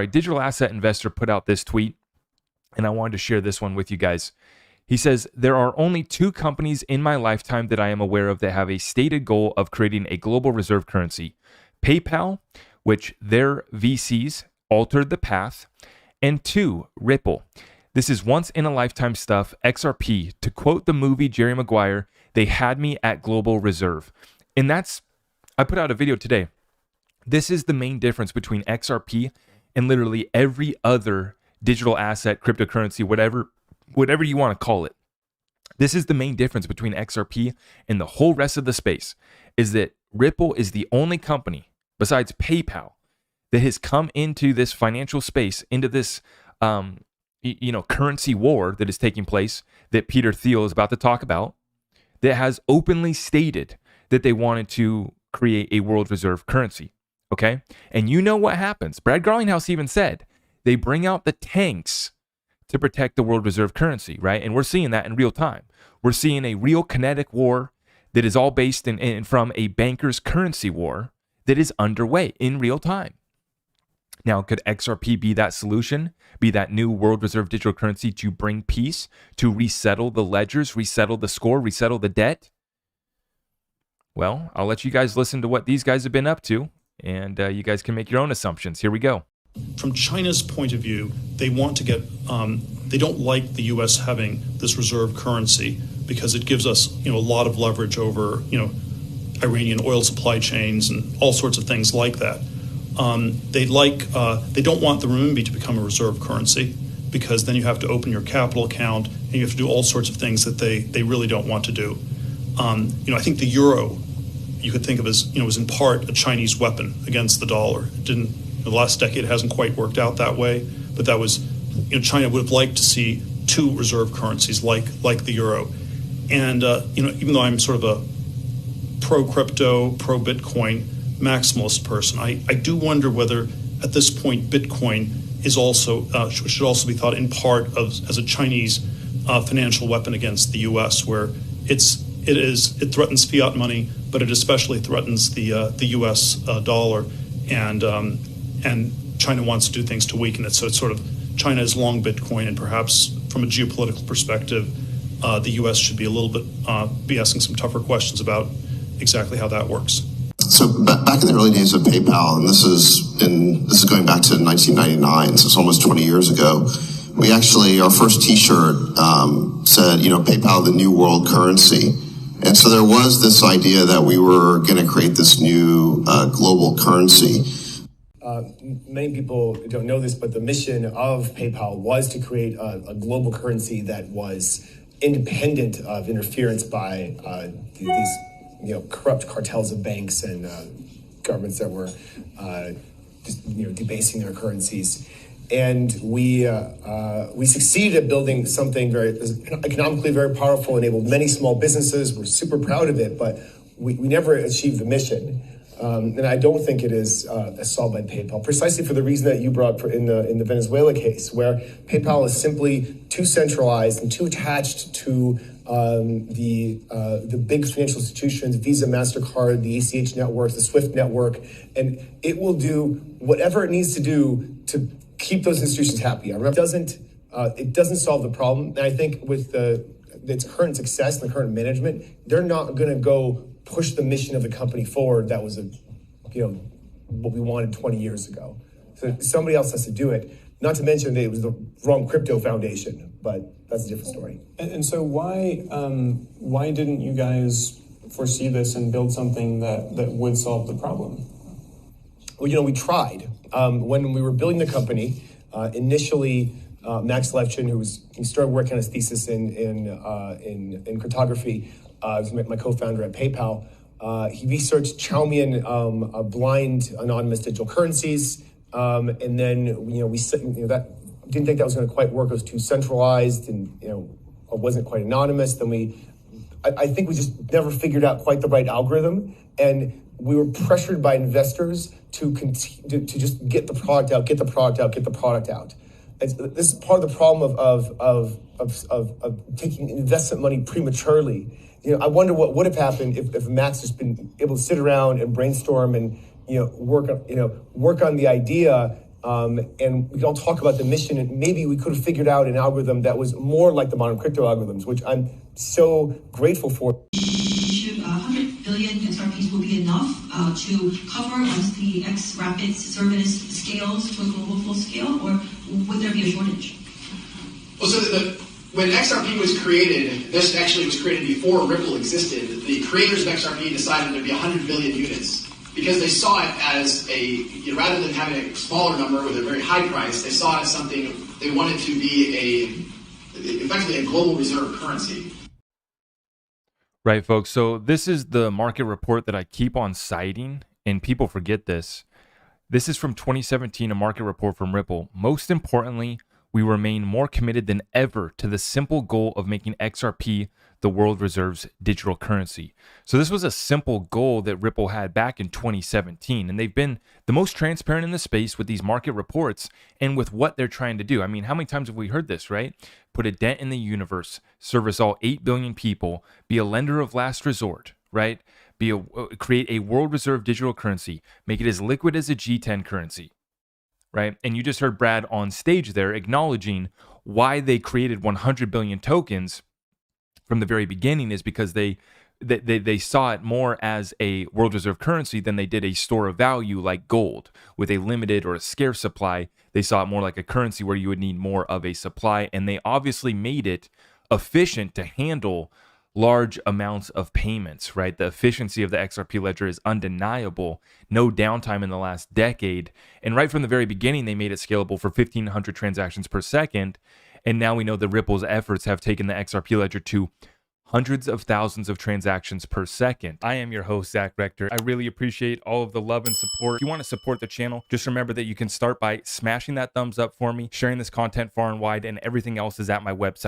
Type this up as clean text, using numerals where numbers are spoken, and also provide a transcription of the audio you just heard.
right, digital asset investor put out this tweet, and I wanted to share this one with you guys. He says, there are only 2 companies in my lifetime that I am aware of that have a stated goal of creating a global reserve currency. PayPal, which their VCs altered the path, and 2, Ripple. This is once in a lifetime stuff. XRP, to quote the movie Jerry Maguire, they had me at global reserve. And I put out a video today. This is the main difference between XRP and literally every other digital asset, cryptocurrency, whatever you want to call it. This is the main difference between XRP and the whole rest of the space, is that Ripple is the only company besides PayPal that has come into this financial space, into this currency war that is taking place that Peter Thiel is about to talk about, that has openly stated that they wanted to create a world reserve currency. Okay? And you know what happens. Brad Garlinghouse even said they bring out the tanks to protect the world reserve currency, right? And we're seeing that in real time. We're seeing a real kinetic war that is all based from a banker's currency war that is underway in real time. Now, could XRP be that solution, be that new world reserve digital currency to bring peace, to resettle the ledgers, resettle the score, resettle the debt? Well, I'll let you guys listen to what these guys have been up to, and you guys can make your own assumptions. Here we go. From China's point of view, they want to get, they don't like the U.S. having this reserve currency because it gives us, a lot of leverage over, Iranian oil supply chains and all sorts of things like that. They don't want the renminbi to become a reserve currency because then you have to open your capital account and you have to do all sorts of things that they really don't want to do. I think the euro, you could think of as, was in part a Chinese weapon against the dollar. It didn't. The last decade hasn't quite worked out that way, but that was, China would have liked to see 2 reserve currencies like the euro. And, even though I'm sort of a pro-crypto, pro-Bitcoin maximalist person, I do wonder whether at this point Bitcoin is also should also be thought in part as a Chinese financial weapon against the U.S., where it threatens fiat money, but it especially threatens the U.S. dollar, and China wants to do things to weaken it. So it's sort of China is long Bitcoin, and perhaps from a geopolitical perspective, the U.S. should be a little bit be asking some tougher questions about exactly how that works. So back in the early days of PayPal, and this is going back to 1999, so it's almost 20 years ago. We actually, our first T-shirt said, PayPal, the new world currency. And so there was this idea that we were going to create this new global currency. Many people don't know this, but the mission of PayPal was to create a global currency that was independent of interference by these corrupt cartels of banks and governments that were debasing their currencies. And we succeeded at building something very economically very powerful, enabled many small businesses. We're super proud of it, but we never achieved the mission. And I don't think it is solved by PayPal, precisely for the reason that you brought in the Venezuela case, where PayPal is simply too centralized and too attached to the big financial institutions, Visa, MasterCard, the ACH networks, the SWIFT network, and it will do whatever it needs to do to keep those institutions happy. It doesn't solve the problem. And I think with its current success and the current management, they're not going to go push the mission of the company forward. That was what we wanted 20 years ago. So somebody else has to do it. Not to mention that it was the wrong crypto foundation, but that's a different story. And so why didn't you guys foresee this and build something that would solve the problem? Well, we tried. When we were building the company, initially, Max Levchin, he started working on his thesis in cryptography. He was my co-founder at PayPal. He researched Chaumian blind anonymous digital currencies, and then we that didn't think that was going to quite work. It was too centralized, and it wasn't quite anonymous. Then I think we just never figured out quite the right algorithm, and we were pressured by investors to just get the product out. And this is part of the problem of taking investment money prematurely. I wonder what would have happened if Max just been able to sit around and brainstorm and work on the idea And we can all talk about the mission, and maybe we could have figured out an algorithm that was more like the modern crypto algorithms, which I'm so grateful for. 100 billion XRPs will be enough to cover once the XRapid service scales to a global full scale, or would there be a shortage? Well, so when XRP was created, this actually was created before Ripple existed. The creators of XRP decided there'd be 100 billion units because they saw it as rather than having a smaller number with a very high price, they saw it as something they wanted to be effectively a global reserve currency. Right, folks. So this is the market report that I keep on citing, and people forget this. This is from 2017, a market report from Ripple. Most importantly, we remain more committed than ever to the simple goal of making XRP the world reserve's digital currency. So this was a simple goal that Ripple had back in 2017, and they've been the most transparent in the space with these market reports and with what they're trying to do. I mean, how many times have we heard this, right? Put a dent in the universe, service all 8 billion people, be a lender of last resort, right? Create a world reserve digital currency, make it as liquid as a G10 currency. Right? And you just heard Brad on stage there acknowledging why they created 100 billion tokens from the very beginning is because they saw it more as a world reserve currency than they did a store of value like gold with a limited or a scarce supply. They saw it more like a currency where you would need more of a supply, and they obviously made it efficient to handle large amounts of payments, right? The efficiency of the XRP ledger is undeniable. No downtime in the last decade. And right from the very beginning, they made it scalable for 1,500 transactions per second. And now we know that Ripple's efforts have taken the XRP ledger to hundreds of thousands of transactions per second. I am your host, Zach Rector. I really appreciate all of the love and support. If you want to support the channel, just remember that you can start by smashing that thumbs up for me, sharing this content far and wide, and everything else is at my website.